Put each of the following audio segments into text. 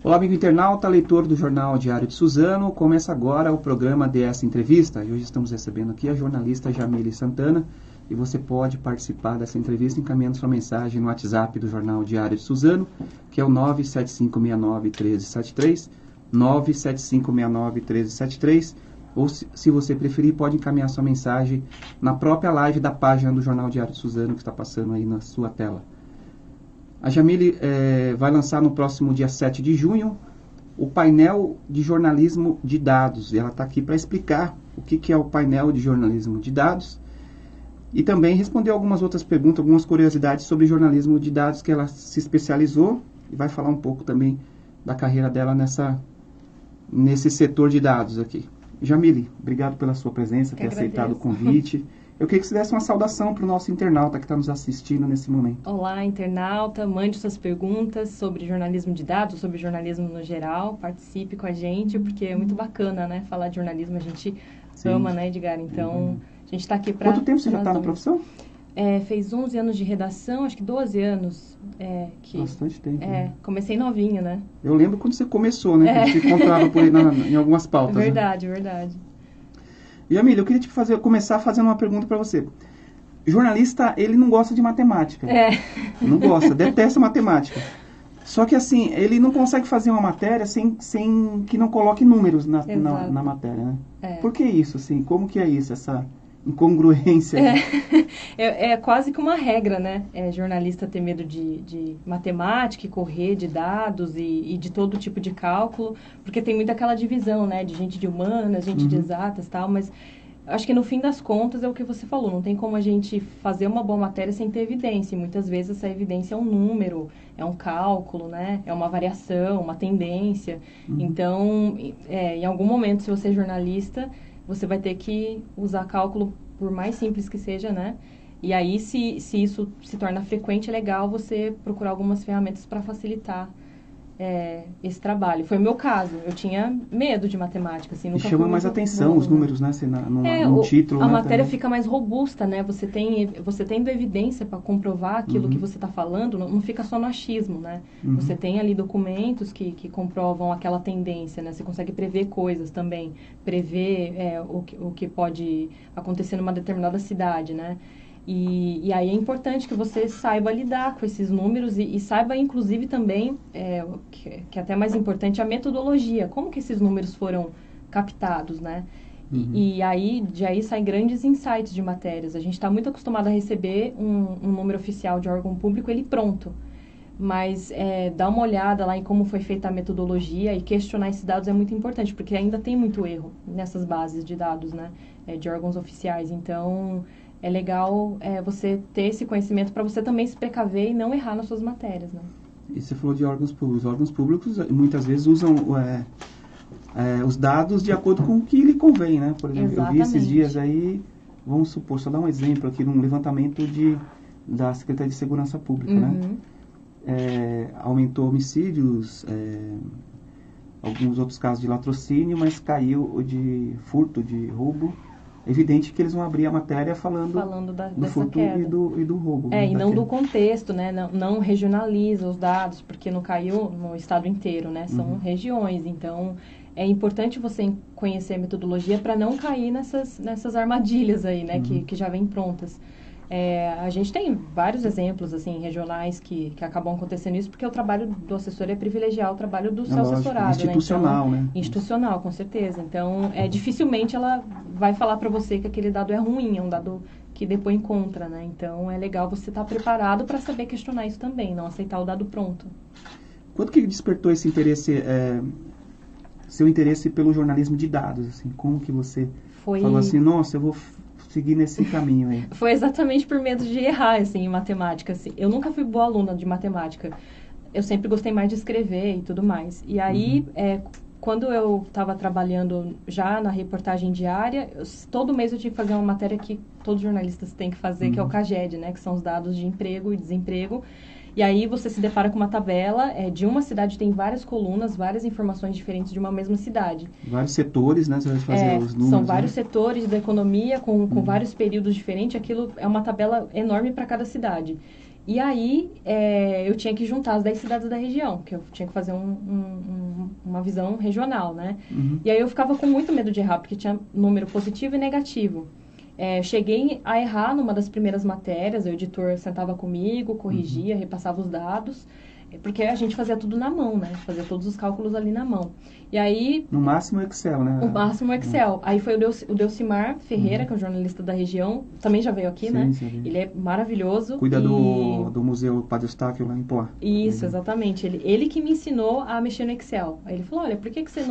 Olá, amigo internauta, leitor do Jornal Diário de Suzano. Começa agora o programa DS Entrevista. E hoje estamos recebendo aqui a jornalista Jamile Santana. E você pode participar dessa entrevista encaminhando sua mensagem no WhatsApp do Jornal Diário de Suzano, que é o 975691373, 975691373. Ou, se você preferir, pode encaminhar sua mensagem na própria live da página do Jornal Diário de Suzano, que está passando aí na sua tela. A Jamile vai lançar no próximo dia 7 de junho o painel de jornalismo de dados. E ela está aqui para explicar o que é o painel de jornalismo de dados e também responder algumas outras perguntas, algumas curiosidades sobre jornalismo de dados que ela se especializou e vai falar um pouco também da carreira dela nesse setor de dados aqui. Jamile, obrigado pela sua presença, ter aceitado o convite. Eu queria que você desse uma saudação para o nosso internauta que está nos assistindo nesse momento. Olá, internauta. Mande suas perguntas sobre jornalismo de dados, sobre jornalismo no geral. Participe com a gente, porque é muito bacana, né? Falar de jornalismo, a gente ama, né, Edgar? Então, a gente está aqui para... Quanto tempo você já está na profissão? Fez 11 anos de redação, acho que 12 anos. Bastante tempo. Né? Comecei novinha, né? Eu lembro quando você começou, né? Que a gente encontrava por aí em algumas pautas. Verdade, né? Verdade. Jamile, eu queria começar fazendo uma pergunta para você. Jornalista, ele não gosta de matemática. Não gosta, detesta matemática. Só que assim, ele não consegue fazer uma matéria sem que não coloque números na matéria, né? Por que isso, assim? Como que é isso, essa incongruência? É quase que uma regra, né? Jornalista ter medo de matemática e correr de dados e de todo tipo de cálculo, porque tem muito aquela divisão, né? De gente de humanas, gente de exatas e tal, mas acho que no fim das contas é o que você falou, não tem como a gente fazer uma boa matéria sem ter evidência, e muitas vezes essa evidência é um número, é um cálculo, né? É uma variação, uma tendência. Então, em algum momento, se você é jornalista, você vai ter que usar cálculo, por mais simples que seja, né? E aí, se isso se torna frequente, é legal você procurar algumas ferramentas para facilitar esse trabalho. Foi o meu caso. Eu tinha medo de matemática. Assim, nunca chama mais atenção os números, né? Num título. A matéria fica mais robusta, né? Você tendo evidência para comprovar aquilo que você está falando, não fica só no achismo, né? Você tem ali documentos que comprovam aquela tendência, né? Você consegue prever coisas também. Prever o que pode acontecer numa determinada cidade, né? E aí é importante que você saiba lidar com esses números e saiba, inclusive, também, que é até mais importante, a metodologia. Como que esses números foram captados, né? E aí, de aí saem grandes insights de matérias. A gente está muito acostumado a receber um número oficial de órgão público, ele pronto. Mas dar uma olhada lá em como foi feita a metodologia e questionar esses dados é muito importante, porque ainda tem muito erro nessas bases de dados, né? De órgãos oficiais. Então, é legal você ter esse conhecimento para você também se precaver e não errar nas suas matérias, né? E você falou de órgãos públicos. Órgãos públicos muitas vezes usam os dados de acordo com o que lhe convém, né? Por exemplo, Exatamente. Eu vi esses dias aí, vamos supor, só dar um exemplo aqui, num levantamento da Secretaria de Segurança Pública, né? Aumentou homicídios, alguns outros casos de latrocínio, mas caiu o de furto, de roubo. É evidente que eles vão abrir a matéria falando do furto e do roubo. E não do contexto, né? Não regionaliza os dados, porque não caiu no estado inteiro, né? São regiões, então é importante você conhecer a metodologia para não cair nessas armadilhas aí, né? Que já vêm prontas. A gente tem vários exemplos assim regionais que acabam acontecendo isso, porque o trabalho do assessor é privilegiar o trabalho do seu assessorado, institucional, né? Institucional, com certeza. Então, dificilmente ela vai falar para você que aquele dado é ruim, é um dado que depõe contra, né? Então, é legal você estar preparado para saber questionar isso também, não aceitar o dado pronto. Quando que despertou esse interesse, seu interesse pelo jornalismo de dados, assim? Como que você falou assim, nossa, eu vou seguir nesse caminho aí? Foi exatamente por medo de errar, assim, em matemática, assim. Eu nunca fui boa aluna de matemática. Eu sempre gostei mais de escrever e tudo mais. E aí, quando eu estava trabalhando já na reportagem diária, todo mês eu tinha que fazer uma matéria que todos os jornalistas têm que fazer, que é o CAGED, né? Que são os dados de emprego e desemprego. E aí você se depara com uma tabela, de uma cidade tem várias colunas, várias informações diferentes de uma mesma cidade. Vários setores, né? Você vai fazer os números. São vários setores da economia com vários períodos diferentes. Aquilo é uma tabela enorme para cada cidade. E aí, eu tinha que juntar as 10 cidades da região, que eu tinha que fazer uma visão regional, né? Uhum. E aí eu ficava com muito medo de errar, porque tinha número positivo e negativo. Cheguei a errar numa das primeiras matérias, o editor sentava comigo, corrigia, repassava os dados, porque a gente fazia tudo na mão, né? Fazia todos os cálculos ali na mão. E aí... No máximo Excel, né? O máximo Excel. Aí foi o Delcimar Ferreira, que é um jornalista da região, também já veio aqui, Sim, né? sim. Ele é maravilhoso. Cuida do Museu Padre Eustáquio lá em Poá. Isso, exatamente. Ele que me ensinou a mexer no Excel. Aí ele falou, olha, por que você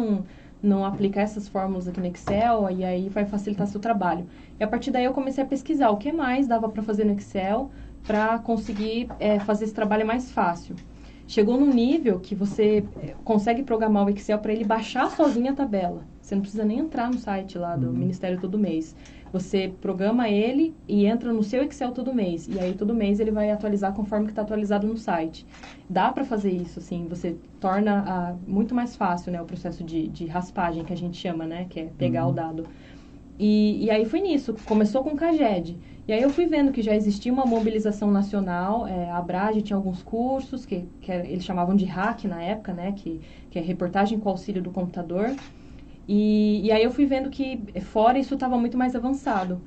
não aplica essas fórmulas aqui no Excel e aí vai facilitar seu trabalho? E a partir daí eu comecei a pesquisar o que mais dava para fazer no Excel para conseguir fazer esse trabalho mais fácil. Chegou num nível que você consegue programar o Excel para ele baixar sozinho a tabela. Você não precisa nem entrar no site lá do Ministério todo mês. Você programa ele e entra no seu Excel todo mês. E aí todo mês ele vai atualizar conforme que está atualizado no site. Dá para fazer isso, assim, você torna muito mais fácil, né, o processo de raspagem que a gente chama, né, que é pegar o dado. E aí foi nisso, começou com o CAGED. E aí eu fui vendo que já existia uma mobilização nacional, a Abrage tinha alguns cursos, que eles chamavam de hack na época, né, que é reportagem com auxílio do computador. E aí eu fui vendo que fora isso estava muito mais avançado.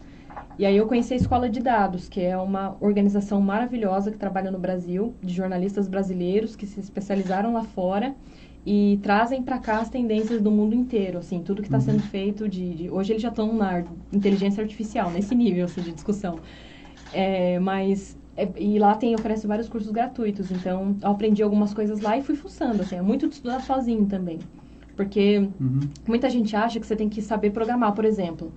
E aí eu conheci a Escola de Dados, que é uma organização maravilhosa que trabalha no Brasil, de jornalistas brasileiros que se especializaram lá fora e trazem para cá as tendências do mundo inteiro, assim, tudo que está sendo feito hoje eles já estão na inteligência artificial, nesse nível, assim, de discussão. E lá oferece vários cursos gratuitos, então eu aprendi algumas coisas lá e fui fuçando, assim, é muito de estudar sozinho também. Porque muita gente acha que você tem que saber programar, por exemplo.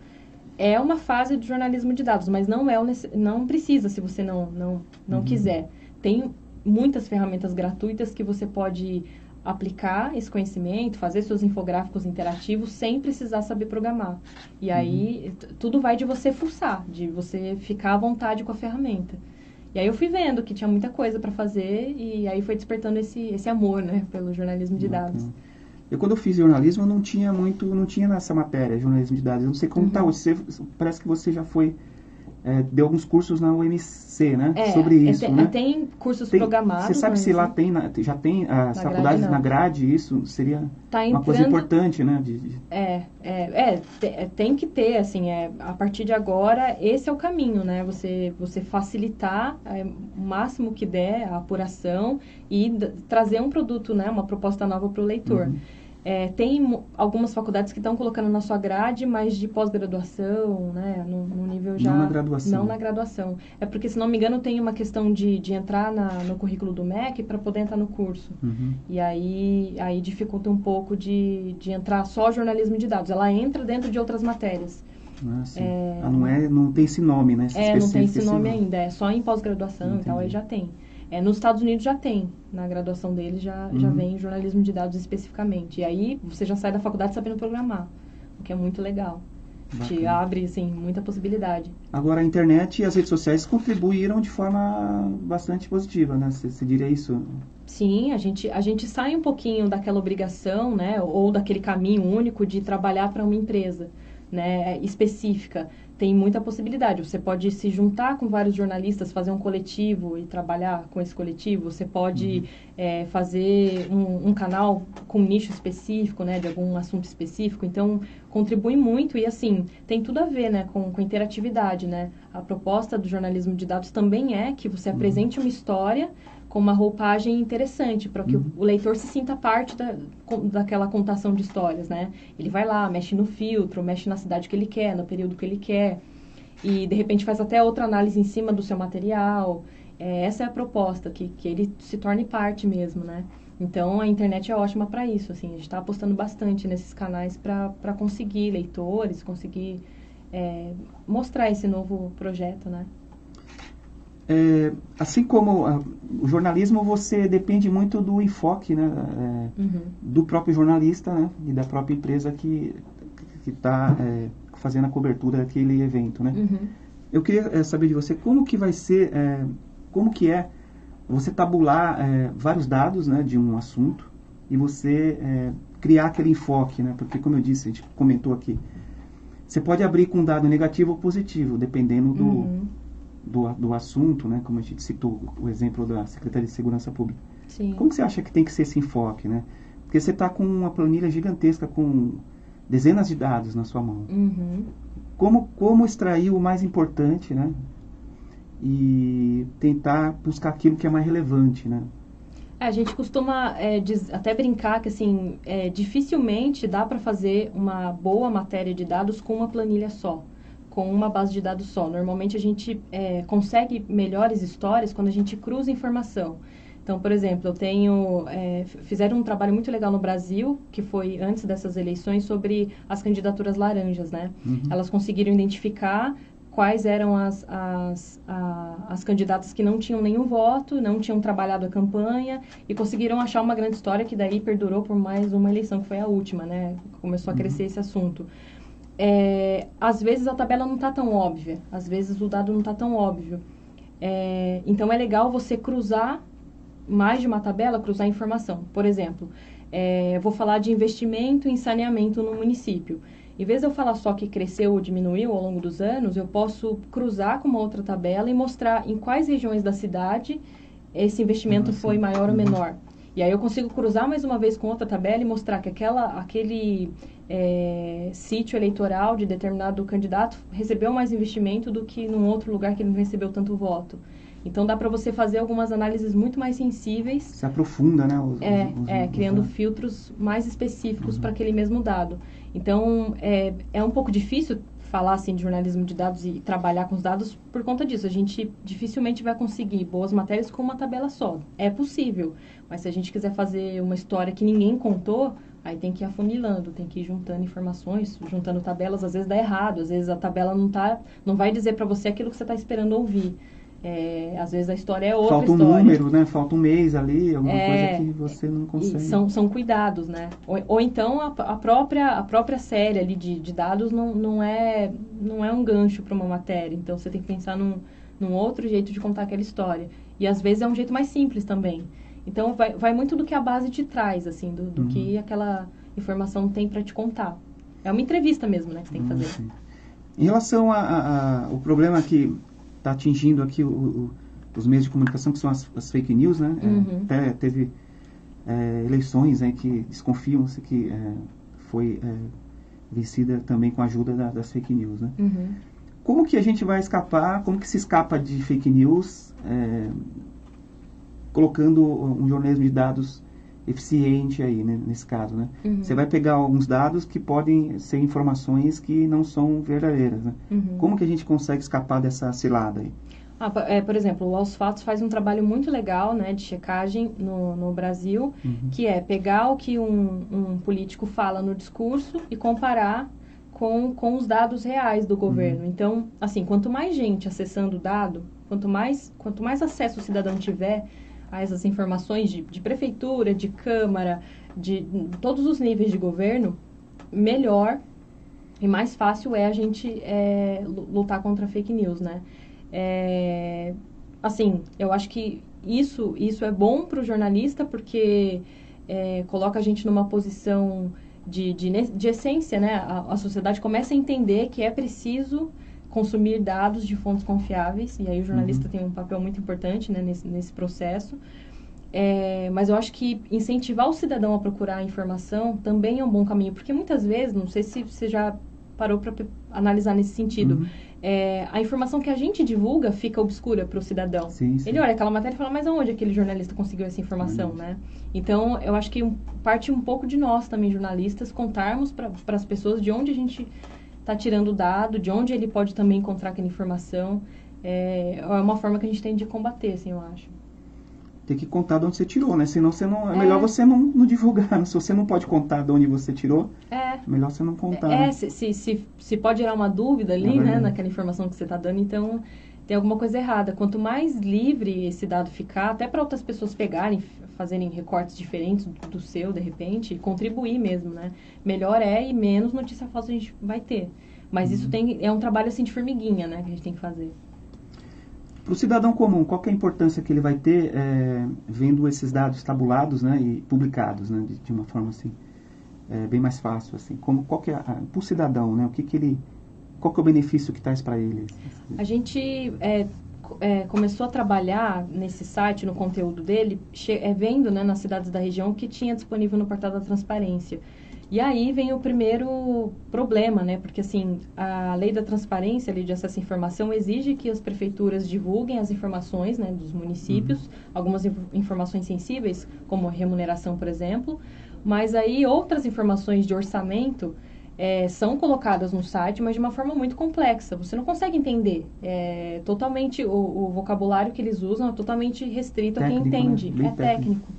É uma fase do jornalismo de dados, mas não precisa se você não quiser. Tem muitas ferramentas gratuitas que você pode aplicar esse conhecimento, fazer seus infográficos interativos sem precisar saber programar. E aí, tudo vai de você fuçar, de você ficar à vontade com a ferramenta. E aí eu fui vendo que tinha muita coisa para fazer e aí foi despertando esse amor, né, pelo jornalismo de dados. Eu, quando eu fiz jornalismo, não tinha nessa matéria, jornalismo de dados. Eu não sei como está hoje. Parece que você já deu alguns cursos na UMC, né? Sobre isso, né? Tem cursos programados. Você sabe se lá já tem as faculdades na grade, isso seria uma coisa importante, né? Tem que ter, assim, a partir de agora, esse é o caminho, né? Você facilitar o máximo que der a apuração e trazer um produto, né? Uma proposta nova para o leitor. Tem algumas faculdades que estão colocando na sua grade, mas de pós-graduação, né, no nível já... Não na graduação. Não na graduação. É porque, se não me engano, tem uma questão de entrar no currículo do MEC para poder entrar no curso. E aí dificulta um pouco de entrar só jornalismo de dados. Ela entra dentro de outras matérias. Não tem esse nome, né? Não tem esse nome ainda. É só em pós-graduação e tal, aí já tem. Nos Estados Unidos já tem, na graduação deles já vem jornalismo de dados especificamente. E aí você já sai da faculdade sabendo programar, o que é muito legal. Bacana. Te abre, assim, muita possibilidade. Agora, a internet e as redes sociais contribuíram de forma bastante positiva, né? Você diria isso? Sim, a gente sai um pouquinho daquela obrigação, né? Ou daquele caminho único de trabalhar para uma empresa, né, específica. Tem muita possibilidade. Você pode se juntar com vários jornalistas, fazer um coletivo e trabalhar com esse coletivo. Você pode fazer um canal com um nicho específico, né, de algum assunto específico. Então, contribui muito e, assim, tem tudo a ver, né, com datilidade, né? A proposta do jornalismo de dados também é que você apresente uma história com uma roupagem interessante, para que o leitor se sinta parte daquela contação de histórias, né? Ele vai lá, mexe no filtro, mexe na cidade que ele quer, no período que ele quer, e de repente faz até outra análise em cima do seu material. Essa é a proposta, que ele se torne parte mesmo, né? Então, a internet é ótima para isso, assim, a gente está apostando bastante nesses canais para conseguir leitores, conseguir mostrar esse novo projeto, né? Assim como o jornalismo, você depende muito do enfoque, né, do próprio jornalista, né, e da própria empresa que está fazendo a cobertura daquele evento, né? Eu queria saber de você como que vai ser, como que é você tabular vários dados, né, de um assunto e você criar aquele enfoque, né? Porque, como eu disse, a gente comentou aqui, você pode abrir com um dado negativo ou positivo, dependendo do assunto, né? Como a gente citou o exemplo da Secretaria de Segurança Pública. Sim. Como que você acha que tem que ser esse enfoque, né? Porque você está com uma planilha gigantesca com dezenas de dados na sua mão. Uhum. Como extrair o mais importante, né? E tentar buscar aquilo que é mais relevante, né? A gente costuma até brincar que assim, dificilmente dá para fazer uma boa matéria de dados com uma planilha só, com uma base de dados só. Normalmente a gente consegue melhores histórias quando a gente cruza informação. Então, por exemplo, fizeram um trabalho muito legal no Brasil, que foi antes dessas eleições, sobre as candidaturas laranjas, né? Uhum. Elas conseguiram identificar quais eram as candidatas que não tinham nenhum voto, não tinham trabalhado a campanha e conseguiram achar uma grande história que daí perdurou por mais uma eleição, que foi a última, né? Começou a crescer esse assunto. Às vezes a tabela não está tão óbvia, às vezes o dado não está tão óbvio. Então é legal você cruzar mais de uma tabela, cruzar informação. Por exemplo, vou falar de investimento em saneamento no município. Em vez de eu falar só que cresceu ou diminuiu ao longo dos anos, eu posso cruzar com uma outra tabela e mostrar em quais regiões da cidade esse investimento foi maior ou menor. E aí eu consigo cruzar mais uma vez com outra tabela e mostrar que aquele sítio eleitoral de determinado candidato recebeu mais investimento do que num outro lugar que ele não recebeu tanto voto. Então dá para você fazer algumas análises muito mais sensíveis. Se aprofunda, né? Criando filtros mais específicos para aquele mesmo dado. Então é um pouco difícil falar assim de jornalismo de dados e trabalhar com os dados por conta disso. A gente dificilmente vai conseguir boas matérias com uma tabela só. É possível, mas se a gente quiser fazer uma história que ninguém contou, aí tem que ir afunilando, tem que ir juntando informações, juntando tabelas. Às vezes dá errado, às vezes a tabela não vai dizer para você aquilo que você está esperando ouvir. Às vezes a história é outra história. Falta um número, né? Falta um mês ali, alguma coisa que você não consegue. São cuidados, né? Ou então a própria série ali de dados não é um gancho para uma matéria. Então você tem que pensar num outro jeito de contar aquela história. E às vezes é um jeito mais simples também. Então vai muito do que a base te traz, assim, do que aquela informação tem para te contar. É uma entrevista mesmo, né, que você tem que fazer. Sim. Em relação ao problema que está atingindo aqui os meios de comunicação, que são as fake news, né? Até teve eleições que desconfiam-se que foi vencida também com a ajuda das fake news, né? Como que a gente vai escapar, como que se escapa de fake news colocando um jornalismo de dados eficiente aí, né, nesse caso, né? Você vai pegar alguns dados que podem ser informações que não são verdadeiras, né? Como que a gente consegue escapar dessa cilada aí? Por exemplo, o Aos Fatos faz um trabalho muito legal, né, de checagem no Brasil, que é pegar o que um político fala no discurso e comparar com os dados reais do governo. Então, assim, quanto mais gente acessando o dado, quanto mais acesso o cidadão tiver a essas informações de prefeitura, de câmara, de todos os níveis de governo, melhor e mais fácil é a gente lutar contra a fake news, né? Assim, eu acho que isso é bom para o jornalista porque coloca a gente numa posição de essência, né? A sociedade começa a entender que é preciso consumir dados de fontes confiáveis, e aí o jornalista tem um papel muito importante, né, nesse processo. Mas eu acho que incentivar o cidadão a procurar a informação também é um bom caminho, porque muitas vezes, não sei se você já parou para analisar nesse sentido, a informação que a gente divulga fica obscura para o cidadão. Sim. Ele olha aquela matéria e fala, mas aonde aquele jornalista conseguiu essa informação, né? Então, eu acho que parte um pouco de nós também, jornalistas, contarmos para as pessoas de onde a gente está tirando o dado, de onde ele pode também encontrar aquela informação. É uma forma que a gente tem de combater, assim, eu acho. Tem que contar de onde você tirou, né? Senão você não, é melhor você não divulgar. Se você não pode contar de onde você tirou, é melhor você não contar. Né? Se pode gerar uma dúvida ali, né? Naquela informação que você está dando, então tem alguma coisa errada. Quanto mais livre esse dado ficar, até para outras pessoas pegarem, fazerem recortes diferentes do seu, de repente, e contribuir mesmo, né? Melhor e menos notícia falsa a gente vai ter. Mas isso é um trabalho assim de formiguinha, né? Que a gente tem que fazer. Para o cidadão comum, qual que é a importância que ele vai ter vendo esses dados tabulados, né, e publicados, né, de uma forma assim, bem mais fácil, assim? Qual que é para o cidadão, né, qual que é o benefício que traz para ele? A gente começou a trabalhar nesse site, no conteúdo dele, vendo, né, nas cidades da região o que tinha disponível no portal da transparência. E aí vem o primeiro problema, né? Porque, assim, a lei da transparência, a lei de acesso à informação, exige que as prefeituras divulguem as informações, né, dos municípios, algumas informações sensíveis, como remuneração, por exemplo, mas aí outras informações de orçamento são colocadas no site, mas de uma forma muito complexa. Você não consegue entender. Totalmente, o vocabulário que eles usam é totalmente restrito a quem entende. Né? Técnico.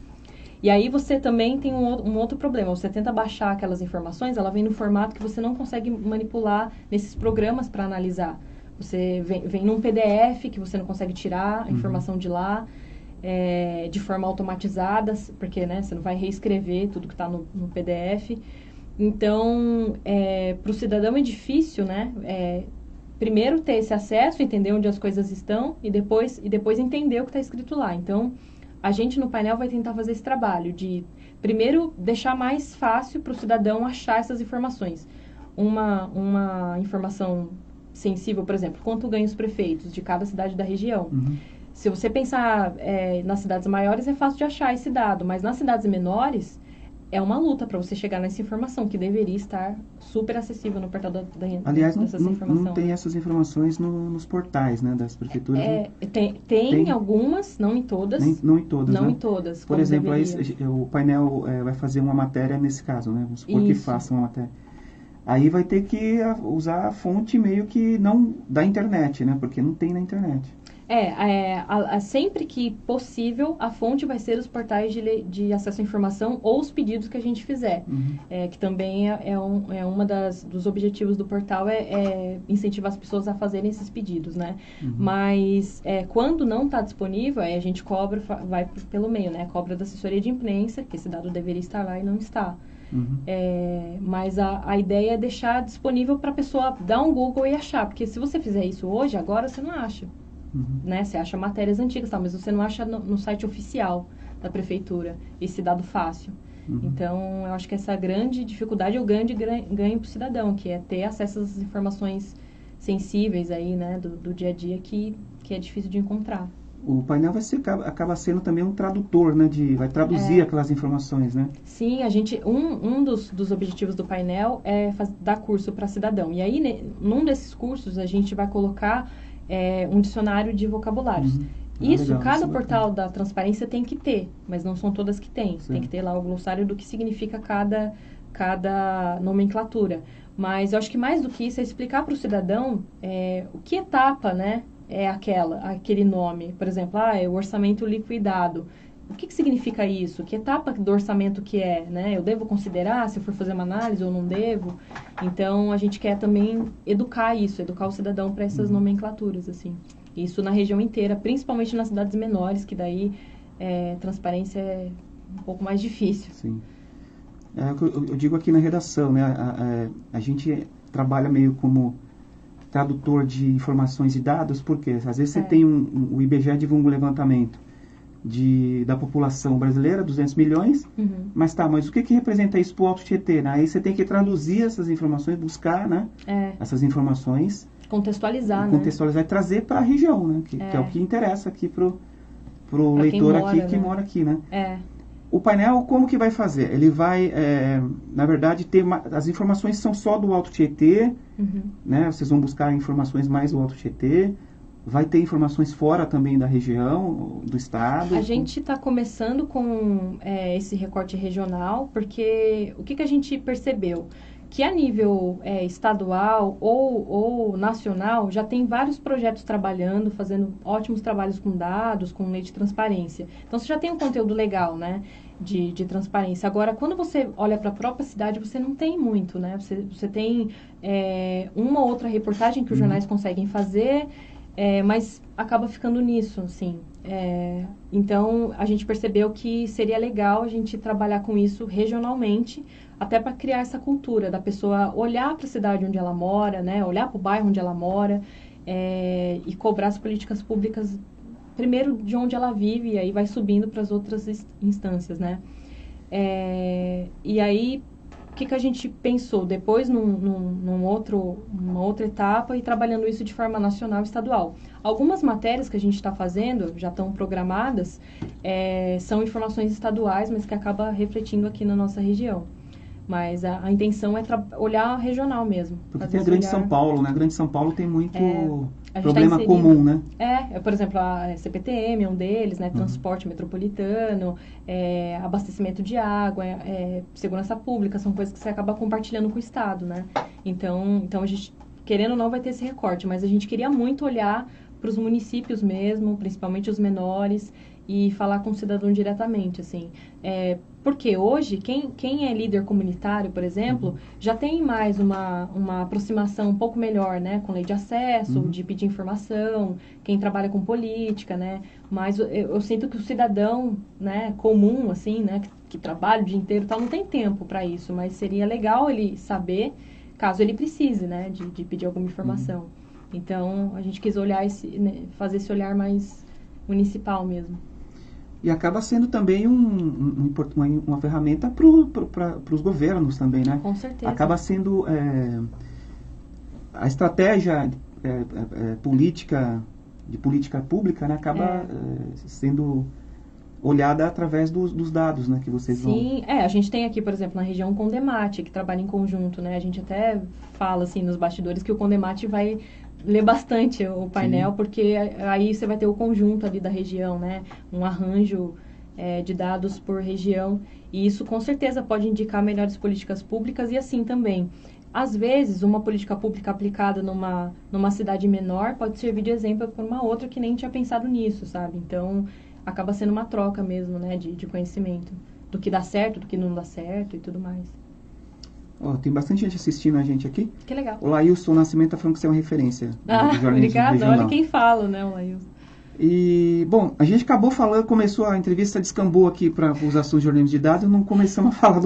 E aí você também tem um outro problema. Você tenta baixar aquelas informações, ela vem no formato que você não consegue manipular nesses programas para analisar. Você vem num PDF que você não consegue tirar a informação de lá, de forma automatizada, porque, né, você não vai reescrever tudo que está no PDF. Então, para o cidadão é difícil, né? Primeiro ter esse acesso, entender onde as coisas estão e depois entender o que está escrito lá. Então, a gente no painel vai tentar fazer esse trabalho de, primeiro, deixar mais fácil para o cidadão achar essas informações. Uma informação sensível, por exemplo, quanto ganham os prefeitos de cada cidade da região. Se você pensar nas cidades maiores, é fácil de achar esse dado, mas nas cidades menores, é uma luta para você chegar nessa informação, que deveria estar super acessível no portal Aliás, não tem essas informações nos portais, né, das prefeituras? Tem algumas, não em todas. Não em todas, Não né? em todas. Por exemplo, aí, o painel vai fazer uma matéria nesse caso, né? Vamos supor que faça uma matéria. Aí vai ter que usar a fonte meio que não da internet, né? Porque não tem na internet. Sempre que possível, a fonte vai ser os portais de acesso à informação ou os pedidos que a gente fizer. Que também uma dos objetivos do portal incentivar as pessoas a fazerem esses pedidos, né? Mas quando não está disponível, aí a gente cobra, vai pelo meio, né? Cobra da assessoria de imprensa, que esse dado deveria estar lá e não está. Mas a ideia é deixar disponível para a pessoa dar um Google e achar, porque se você fizer isso hoje, agora você não acha. Né? Você acha matérias antigas, mas você não acha no site oficial da prefeitura esse dado fácil. Então, eu acho que essa grande dificuldade é o grande ganho para o cidadão, que é ter acesso às informações sensíveis aí, né, do dia a dia que é difícil de encontrar. O painel acaba sendo também um tradutor, né? Vai traduzir aquelas informações, né? Sim, um dos objetivos do painel é dar curso para cidadão. E aí, num desses cursos, a gente vai colocar um dicionário de vocabulários. Legal, cada portal da transparência tem que ter, mas não são todas que têm. Tem que ter lá o glossário do que significa cada nomenclatura. Mas eu acho que mais do que isso é explicar para o cidadão o que etapa, né, é aquele nome. Por exemplo, é o orçamento liquidado. O que significa isso? Que etapa do orçamento que é, né? Eu devo considerar se eu for fazer uma análise ou não devo? Então, a gente quer também educar o cidadão para essas nomenclaturas, assim. Isso na região inteira, principalmente nas cidades menores, que daí transparência é um pouco mais difícil. Sim. Eu digo aqui na redação, né? A gente trabalha meio como tradutor de informações e dados, porque às vezes você tem o IBGE divulga um levantamento da população brasileira, 200 milhões, mas o que representa isso para o Alto Tietê, né? Aí você tem que traduzir essas informações, buscar, né? Essas informações. Contextualizar, e trazer para a região, né? Que é o que interessa aqui pro leitor que mora aqui, né? O painel, como que vai fazer? Ele vai, na verdade, ter as informações são só do Alto Tietê, né? Vocês vão buscar informações mais do Alto Tietê. Vai ter informações fora também da região, do estado? A gente está começando com esse recorte regional, porque o que a gente percebeu? Que a nível estadual ou nacional já tem vários projetos trabalhando, fazendo ótimos trabalhos com dados, com lei de transparência. Então, você já tem um conteúdo legal, né, de transparência. Agora, quando você olha para a própria cidade, você não tem muito, né? Você tem uma ou outra reportagem que os jornais conseguem fazer, mas acaba ficando nisso, assim. Então, a gente percebeu que seria legal a gente trabalhar com isso regionalmente, até para criar essa cultura da pessoa olhar para a cidade onde ela mora, né? Olhar para o bairro onde ela mora e cobrar as políticas públicas, primeiro de onde ela vive, e aí vai subindo para as outras instâncias, né? E aí, que a gente pensou depois numa outra etapa e trabalhando isso de forma nacional e estadual. Algumas matérias que a gente está fazendo, já estão programadas, são informações estaduais, mas que acaba refletindo aqui na nossa região. Mas a intenção é olhar regional mesmo. Porque tem a Grande São Paulo, né? A Grande São Paulo tem muito problema tá comum, né? Por exemplo, a CPTM é um deles, né? Transporte metropolitano, abastecimento de água, segurança pública, são coisas que você acaba compartilhando com o Estado, né? Então a gente, querendo ou não, vai ter esse recorte, mas a gente queria muito olhar para os municípios mesmo, principalmente os menores, e falar com o cidadão diretamente, assim. Porque hoje, quem é líder comunitário, por exemplo, já tem mais uma aproximação um pouco melhor, né? Com lei de acesso, de pedir informação, quem trabalha com política, né? Mas eu sinto que o cidadão, né, comum, assim, né? Que trabalha o dia inteiro e tal, não tem tempo para isso. Mas seria legal ele saber, caso ele precise, né? De pedir alguma informação. Então, a gente quis olhar fazer esse olhar mais municipal mesmo. E acaba sendo também uma ferramenta para os governos também, né? Com certeza. Acaba sendo a estratégia política pública, né? Acaba sendo olhada através dos dados, né? Que vocês vão... Sim, a gente tem aqui, por exemplo, na região o Condemate, que trabalha em conjunto, né? A gente até fala, assim, nos bastidores que o Condemate vai ler bastante o painel, sim, porque aí você vai ter o conjunto ali da região, né? Um arranjo de dados por região, e isso com certeza pode indicar melhores políticas públicas e assim também. Às vezes, uma política pública aplicada numa cidade menor pode servir de exemplo para uma outra que nem tinha pensado nisso, sabe? Então, acaba sendo uma troca mesmo, né? De conhecimento, do que dá certo, do que não dá certo e tudo mais. Tem bastante gente assistindo a gente aqui. Que legal. O Laílson Nascimento está falando que você é uma referência. Obrigada. Olha quem fala, né, o Laílson. E, bom, a gente começou a entrevista, descambou aqui para os assuntos de jornalismo de dados, não começamos a falar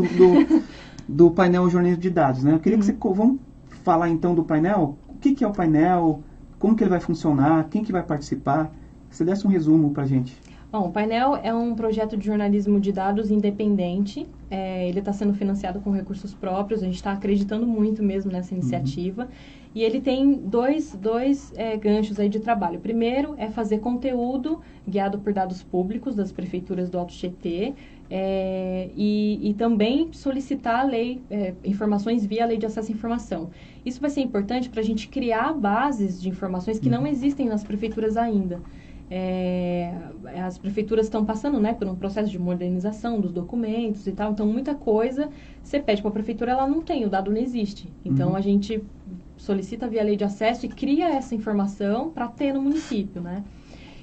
do painel jornalismo de dados, né? Eu queria que você, vamos falar então do painel. O que é o painel? Como que ele vai funcionar? Quem que vai participar? Você desse um resumo para a gente. Bom, o painel é um projeto de jornalismo de dados independente. Ele está sendo financiado com recursos próprios. A gente está acreditando muito mesmo nessa iniciativa. E ele tem dois ganchos aí de trabalho. Primeiro é fazer conteúdo guiado por dados públicos das prefeituras do Alto Tietê. E também solicitar a lei, informações via Lei de Acesso à Informação. Isso vai ser importante para a gente criar bases de informações que não existem nas prefeituras ainda. As prefeituras estão passando, né, por um processo de modernização dos documentos e tal, então muita coisa você pede para a prefeitura, ela não tem, o dado não existe. Então a gente solicita via lei de acesso e cria essa informação para ter no município, né?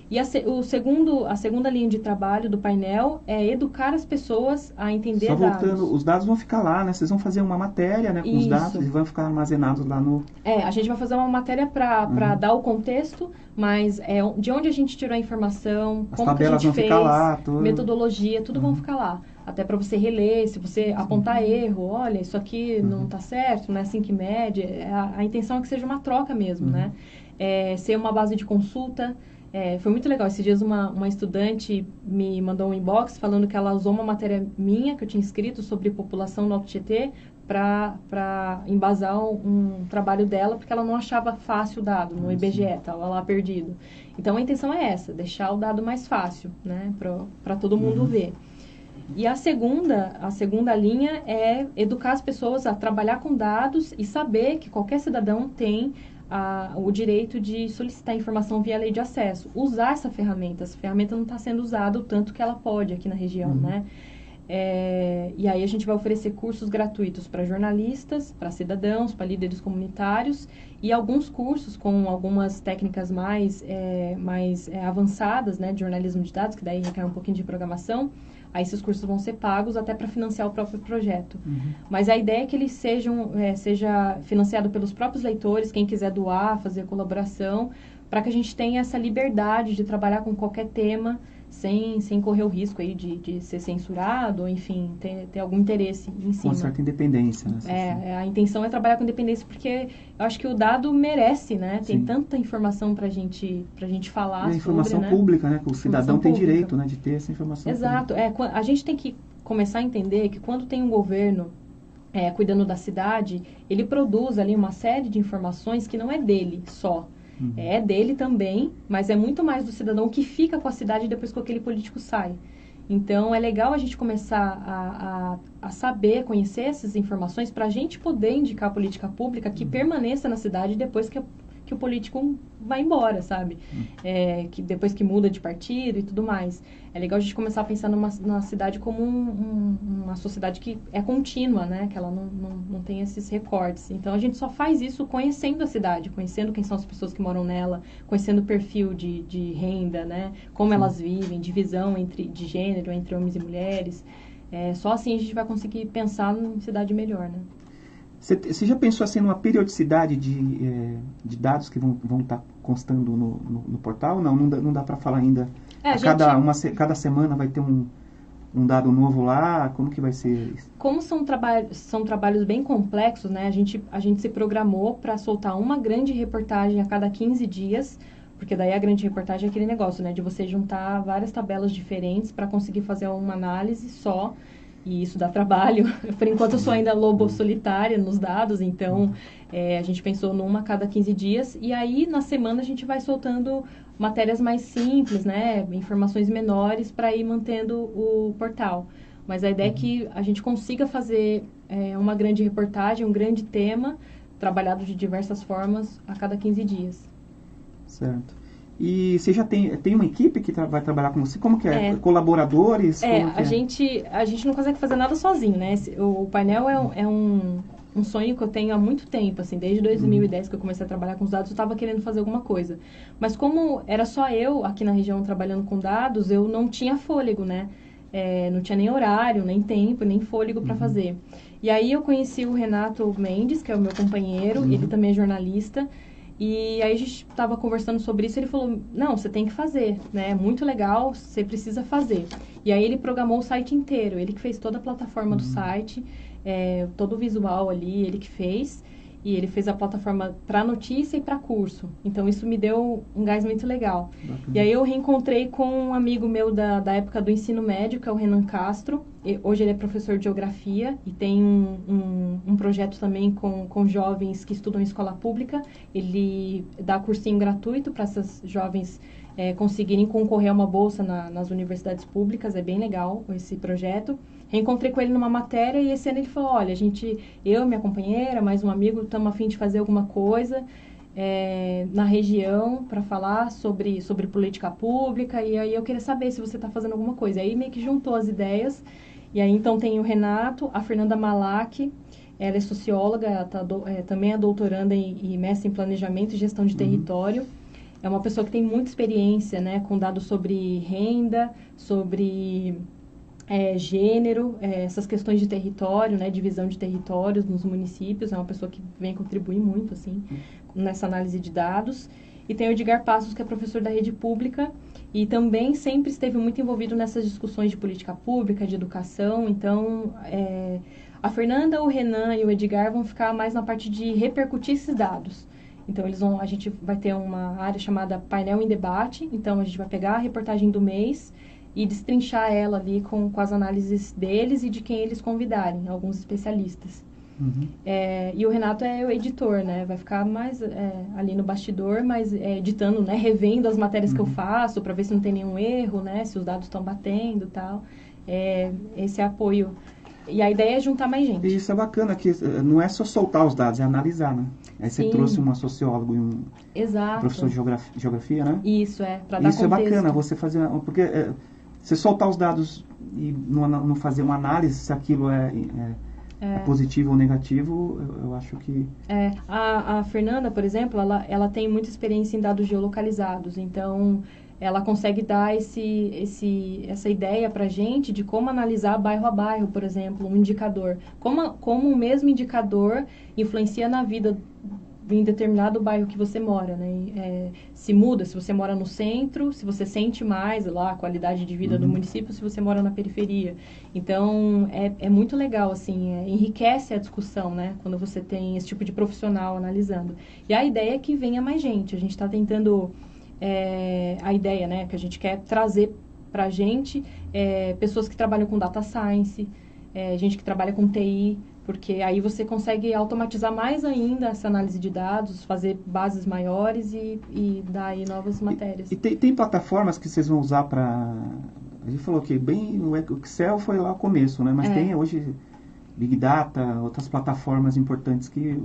E a segunda linha de trabalho do painel é educar as pessoas a entender dados. Só voltando, os dados vão ficar lá, né? Vocês vão fazer uma matéria, né, com os dados e vão ficar armazenados lá no... A gente vai fazer uma matéria para dar o contexto, mas de onde a gente tirou a informação, as como que a gente fez, ficar lá, tudo. Metodologia, tudo vão ficar lá. Até para você reler, se você apontar erro, olha, isso aqui não está certo, não é assim que mede. A intenção é que seja uma troca mesmo, né? Ser uma base de consulta. Foi muito legal. Esses dias uma estudante me mandou um inbox falando que ela usou uma matéria minha, que eu tinha escrito sobre população no Alto Tietê, para embasar um trabalho dela, porque ela não achava fácil o dado no IBGE, estava lá perdido. Então, a intenção é essa, deixar o dado mais fácil, né, para todo mundo ver. E a segunda linha é educar as pessoas a trabalhar com dados e saber que qualquer cidadão tem o direito de solicitar informação via lei de acesso. Usar essa ferramenta não está sendo usada o tanto que ela pode aqui na região, né? E aí a gente vai oferecer cursos gratuitos para jornalistas, para cidadãos, para líderes comunitários e alguns cursos com algumas técnicas mais avançadas, né, de jornalismo de dados, que daí requer um pouquinho de programação. Aí esses cursos vão ser pagos até para financiar o próprio projeto. Mas a ideia é que eles seja financiado pelos próprios leitores, quem quiser doar, fazer colaboração, para que a gente tenha essa liberdade de trabalhar com qualquer tema, sem correr o risco aí de ser censurado, ou enfim, ter algum interesse em cima. Com certa independência, né? A intenção é trabalhar com independência, porque eu acho que o dado merece, né? Tem tanta informação pra gente falar sobre, informação né? pública, né? Que o cidadão tem direito, né, de ter essa informação. Exato. A gente tem que começar a entender que quando tem um governo cuidando da cidade, ele produz ali uma série de informações que não é dele só. É dele também, mas é muito mais do cidadão que fica com a cidade depois que aquele político sai. Então, é legal a gente começar a saber, conhecer essas informações para a gente poder indicar a política pública que permaneça na cidade depois que o político vai embora, sabe? Que depois que muda de partido e tudo mais. É legal a gente começar a pensar na cidade como uma sociedade que é contínua, né? Que ela não tem esses recortes. Então, a gente só faz isso conhecendo a cidade, conhecendo quem são as pessoas que moram nela, conhecendo o perfil de renda, né? Como elas vivem, divisão de gênero entre homens e mulheres. Só assim a gente vai conseguir pensar numa cidade melhor, né? Você já pensou assim numa periodicidade de dados que vão estar constando no portal? Não dá para falar ainda. Cada semana vai ter um dado novo lá? Como que vai ser isso? Como são trabalhos bem complexos, né? A gente se programou para soltar uma grande reportagem a cada 15 dias, porque daí a grande reportagem é aquele negócio, né? De você juntar várias tabelas diferentes para conseguir fazer uma análise só. E isso dá trabalho. Por enquanto, eu sou ainda lobo solitária nos dados, então a gente pensou numa a cada 15 dias. E aí, na semana, a gente vai soltando matérias mais simples, né? Informações menores para ir mantendo o portal. Mas a ideia é que a gente consiga fazer uma grande reportagem, um grande tema, trabalhado de diversas formas a cada 15 dias. Certo. E você já tem uma equipe que vai trabalhar com você? Como que é? Colaboradores? A gente não consegue fazer nada sozinho, né? O painel é um sonho que eu tenho há muito tempo, assim, desde 2010 que eu comecei a trabalhar com os dados, eu estava querendo fazer alguma coisa. Mas como era só eu aqui na região trabalhando com dados, eu não tinha fôlego, né? Não tinha nem horário, nem tempo, nem fôlego para fazer. E aí eu conheci o Renato Mendes, que é o meu companheiro, ele também é jornalista. E aí a gente estava conversando sobre isso e ele falou, não, você tem que fazer, né? É muito legal, você precisa fazer. E aí ele programou o site inteiro, ele que fez toda a plataforma do site, todo o visual ali, ele que fez. E ele fez a plataforma para notícia e para curso. Então isso me deu um gás muito legal. E aí eu reencontrei com um amigo meu da época do ensino médio, que é o Renan Castro. Hoje ele é professor de geografia e tem um projeto também com jovens que estudam em escola pública. Ele dá cursinho gratuito para essas jovens conseguirem concorrer a uma bolsa nas universidades públicas. É bem legal esse projeto. Reencontrei com ele numa matéria e esse ano ele falou, olha, eu, minha companheira, mais um amigo, estamos a fim de fazer alguma coisa na região para falar sobre política pública e aí eu queria saber se você está fazendo alguma coisa. Aí meio que juntou as ideias e aí então tem o Renato, a Fernanda Malak, ela é socióloga, ela também é doutoranda e mestre em planejamento e gestão de território. É uma pessoa que tem muita experiência, né, com dados sobre renda, sobre gênero, essas questões de território, né, divisão de territórios nos municípios, é uma pessoa que vem contribuir muito, assim, nessa análise de dados. E tem o Edgar Passos, que é professor da rede pública e também sempre esteve muito envolvido nessas discussões de política pública, de educação. Então, a Fernanda, o Renan e o Edgar vão ficar mais na parte de repercutir esses dados. Então, a gente vai ter uma área chamada Painel em Debate. Então, a gente vai pegar a reportagem do mês e destrinchar ela ali com as análises deles e de quem eles convidarem, alguns especialistas. E o Renato é o editor, né? Vai ficar mais ali no bastidor, mas editando, né? Revendo as matérias que eu faço para ver se não tem nenhum erro, né? Se os dados estão batendo e tal. Esse apoio. E a ideia é juntar mais gente. E isso é bacana, que não é só soltar os dados, é analisar, né? Aí você trouxe uma socióloga e um professor de geografia, né? Isso, para dar contexto. Isso é bacana, você fazer... Porque você soltar os dados e não fazer uma análise se aquilo é positivo ou negativo, eu acho que... A Fernanda, por exemplo, ela tem muita experiência em dados geolocalizados, então ela consegue dar essa ideia para a gente de como analisar bairro a bairro, por exemplo, um indicador. Como o mesmo indicador influencia na vida em determinado bairro que você mora, né? Se muda, se você mora no centro, se você sente mais lá a qualidade de vida do município, se você mora na periferia. Então, é muito legal, assim, enriquece a discussão, né? Quando você tem esse tipo de profissional analisando. E a ideia é que venha mais gente. A gente está tentando... a ideia, né? Que a gente quer trazer para a gente pessoas que trabalham com data science, gente que trabalha com TI, porque aí você consegue automatizar mais ainda essa análise de dados, fazer bases maiores e dar aí novas matérias. E tem plataformas que vocês vão usar para... A gente falou que bem o Excel foi lá o começo, né? Mas tem hoje Big Data, outras plataformas importantes que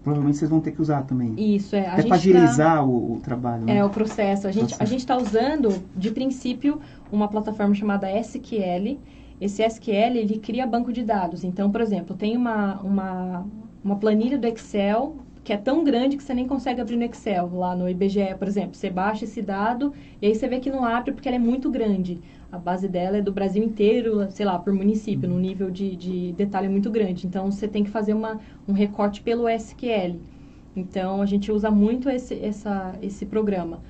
provavelmente vocês vão ter que usar também. Isso, até para agilizar o trabalho. Né? O processo. A gente está usando, de princípio, uma plataforma chamada SQL. Esse SQL, ele cria banco de dados. Então, por exemplo, tem uma planilha do Excel que é tão grande que você nem consegue abrir no Excel. Lá no IBGE, por exemplo, você baixa esse dado e aí você vê que não abre porque ela é muito grande. A base dela é do Brasil inteiro, sei lá, por município, num nível de detalhe muito grande. Então, você tem que fazer um recorte pelo SQL. Então, a gente usa muito esse programa.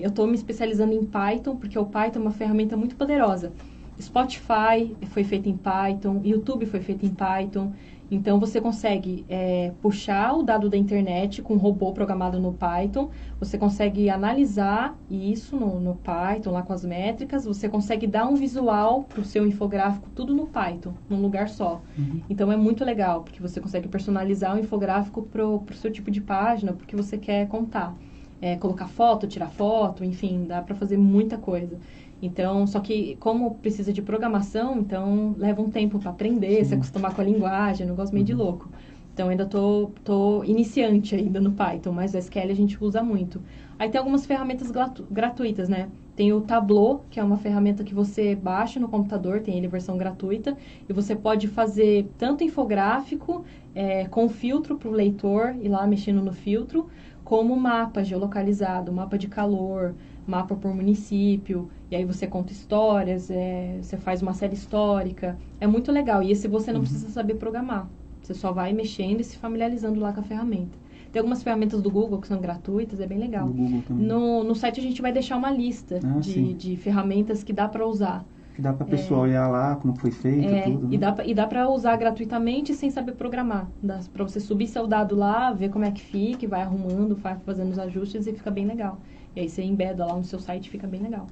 Eu estou me especializando em Python, porque o Python é uma ferramenta muito poderosa. Spotify foi feito em Python, YouTube foi feito em Python. Então, você consegue puxar o dado da internet com um robô programado no Python. Você consegue analisar isso no Python, lá com as métricas. Você consegue dar um visual para o seu infográfico, tudo no Python, num lugar só. Então, é muito legal, porque você consegue personalizar o infográfico para o seu tipo de página, porque você quer contar. Colocar foto, tirar foto, enfim, dá para fazer muita coisa. Então, só que como precisa de programação, então leva um tempo para aprender, se acostumar com a linguagem, é um negócio meio de louco. Então, ainda tô iniciante ainda no Python, mas o SQL a gente usa muito. Aí tem algumas ferramentas gratuitas, né? Tem o Tableau, que é uma ferramenta que você baixa no computador, tem ele versão gratuita, e você pode fazer tanto infográfico, com filtro para o leitor, ir lá mexendo no filtro, como mapa geolocalizado, mapa de calor, mapa por município, e aí você conta histórias, você faz uma série histórica. É muito legal. E esse você não precisa saber programar. Você só vai mexendo e se familiarizando lá com a ferramenta. Tem algumas ferramentas do Google que são gratuitas, é bem legal. Do Google também. No site a gente vai deixar uma lista de ferramentas que dá para usar. Que dá para a pessoa olhar lá como foi feito, tudo. Né? E dá para usar gratuitamente sem saber programar. Dá para você subir seu dado lá, ver como é que fica, e vai arrumando, vai fazendo os ajustes e fica bem legal. E aí você embeda lá no seu site e fica bem legal.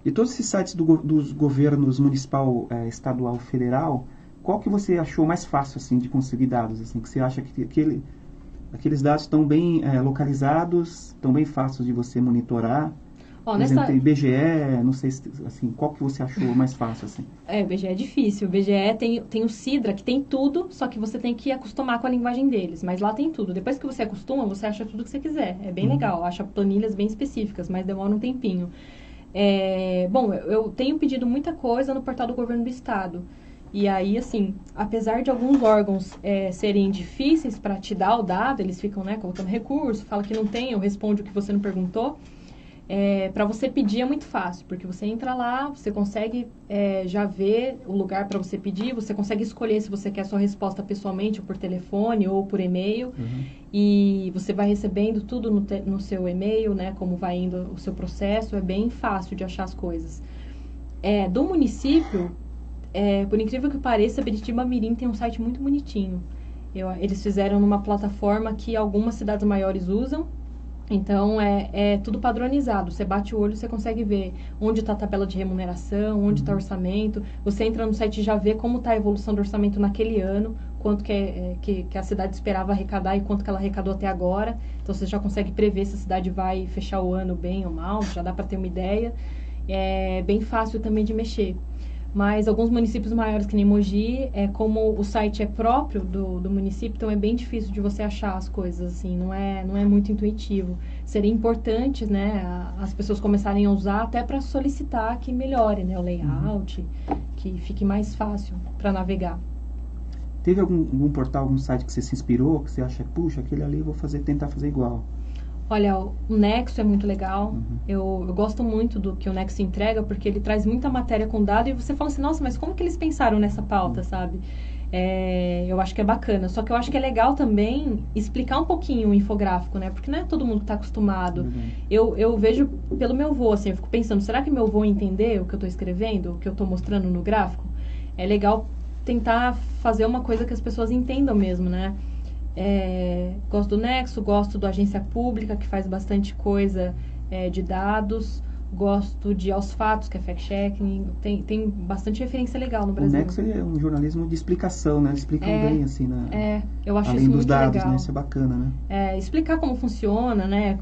E todos esses sites dos governos municipal, estadual, federal, qual que você achou mais fácil assim de conseguir dados? Assim, que você acha que aqueles dados estão bem localizados, estão bem fáceis de você monitorar? Por exemplo, tem IBGE, não sei se, assim, qual que você achou mais fácil, assim? O IBGE é difícil. O IBGE tem o Sidra, que tem tudo, só que você tem que acostumar com a linguagem deles. Mas lá tem tudo. Depois que você acostuma, você acha tudo que você quiser. É bem legal. Acha planilhas bem específicas, mas demora um tempinho. Bom, eu tenho pedido muita coisa no portal do governo do estado. E aí, assim, apesar de alguns órgãos serem difíceis para te dar o dado, eles ficam, colocando recurso, fala que não tem, eu respondo o que você não perguntou. Para você pedir é muito fácil, porque você entra lá, você consegue já ver o lugar para você pedir, você consegue escolher se você quer sua resposta pessoalmente, ou por telefone, ou por e-mail, e você vai recebendo tudo no seu e-mail, né, como vai indo o seu processo, é bem fácil de achar as coisas. Do município, por incrível que pareça, Biritiba Mirim tem um site muito bonitinho. Eles fizeram numa plataforma que algumas cidades maiores usam. Então, é tudo padronizado. Você bate o olho, você consegue ver onde está a tabela de remuneração, onde está o orçamento. Você entra no site e já vê como está a evolução do orçamento naquele ano, quanto que a cidade esperava arrecadar e quanto que ela arrecadou até agora. Então, você já consegue prever se a cidade vai fechar o ano bem ou mal, já dá para ter uma ideia. É bem fácil também de mexer. Mas alguns municípios maiores, que nem Mogi, como o site é próprio do município, então é bem difícil de você achar as coisas, assim, não é muito intuitivo. Seria importante, né, as pessoas começarem a usar até para solicitar que melhore, né, o layout, que fique mais fácil para navegar. Teve algum portal, algum site que você se inspirou, que você acha, puxa, aquele ali eu vou tentar fazer igual? Olha, o Nexo é muito legal. Eu gosto muito do que o Nexo entrega, porque ele traz muita matéria com dado e você fala assim, nossa, mas como que eles pensaram nessa pauta, sabe? Eu acho que é bacana. Só que eu acho que é legal também explicar um pouquinho o infográfico, né? Porque não é todo mundo que está acostumado. Eu vejo pelo meu avô, assim, eu fico pensando, será que meu avô entender o que eu estou escrevendo, o que eu estou mostrando no gráfico? É legal tentar fazer uma coisa que as pessoas entendam mesmo, né? Gosto do Nexo, gosto do Agência Pública, que faz bastante coisa de dados. gosto de Aos Fatos, que é fact-checking, tem bastante referência legal no O Brasil. Nexo é um jornalismo de explicação, né? Eles explicam bem, assim, eu acho além isso dos muito dados, legal. né? Isso é bacana, né? Explicar como funciona, né?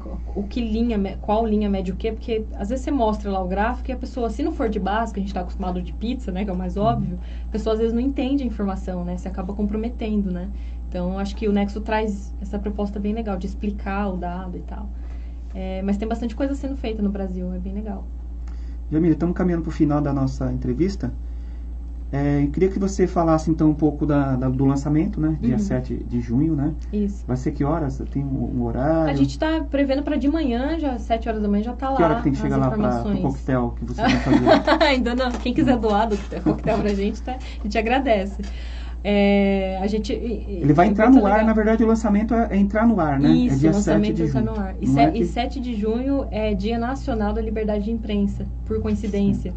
Qual linha mede o quê, porque às vezes você mostra lá o gráfico e a pessoa, se não for de base, que a gente está acostumado de pizza, né? Que é o mais óbvio, a pessoa às vezes não entende a informação, né? Você acaba comprometendo, né? Então, acho que o Nexo traz essa proposta bem legal de explicar o dado e tal. Mas tem bastante coisa sendo feita no Brasil, é bem legal. Jamile, estamos caminhando para o final da nossa entrevista. Eu queria que você falasse então um pouco do lançamento, né? Dia 7 de junho, né? Isso. Vai ser que horas? Tem um horário? A gente está prevendo para de manhã, já 7 horas da manhã já está lá. Que hora que tem que chegar lá para o coquetel que você vai fazer? Ainda não. Quem quiser doar do coquetel para a gente agradece. Ele vai entrar no ar, na verdade o lançamento é entrar no ar, né? Isso, é dia o lançamento 7 de junho. Está no ar. E 7 de junho é Dia Nacional da Liberdade de Imprensa, por coincidência. Sim.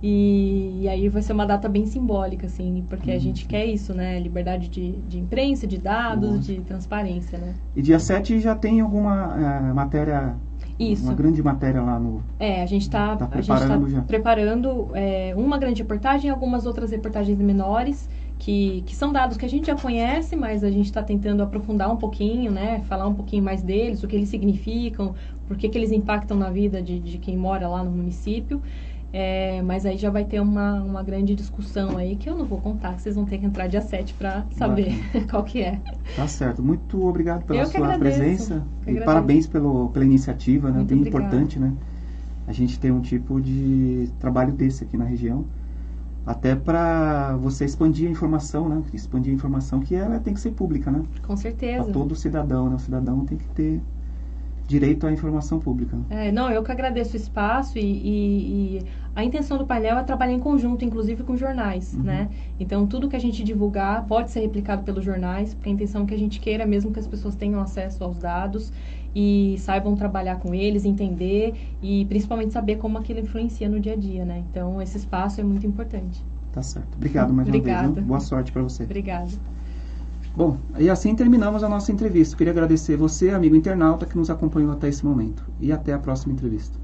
E aí vai ser uma data bem simbólica, assim, porque a gente quer isso, né? Liberdade de imprensa, de dados, de transparência, né? E dia 7 já tem alguma matéria... Isso. Uma grande matéria lá no... A gente está preparando uma grande reportagem e algumas outras reportagens menores, que são dados que a gente já conhece, mas a gente está tentando aprofundar um pouquinho, né? Falar um pouquinho mais deles, o que eles significam, por que eles impactam na vida de quem mora lá no município. Mas aí já vai ter uma grande discussão aí, que eu não vou contar, que vocês vão ter que entrar dia 7 para saber qual que é. Tá certo. Muito obrigado pela sua agradeço, presença. E parabéns pela iniciativa, né? Bem importante, né? A gente tem um tipo de trabalho desse aqui na região. Até para você expandir a informação, né? Expandir a informação que ela tem que ser pública, né? Com certeza. Para todo cidadão, né? O cidadão tem que ter direito à informação pública. Eu que agradeço o espaço e a intenção do painel é trabalhar em conjunto, inclusive com jornais, né? Então, tudo que a gente divulgar pode ser replicado pelos jornais, porque a intenção é que a gente queira mesmo que as pessoas tenham acesso aos dados e saibam trabalhar com eles, entender e principalmente saber como aquilo influencia no dia a dia, né? Então, esse espaço é muito importante. Tá certo. Obrigado mais uma vez. Boa sorte para você. Obrigada. Bom, e assim terminamos a nossa entrevista. Queria agradecer você, amigo internauta, que nos acompanhou até esse momento. E até a próxima entrevista.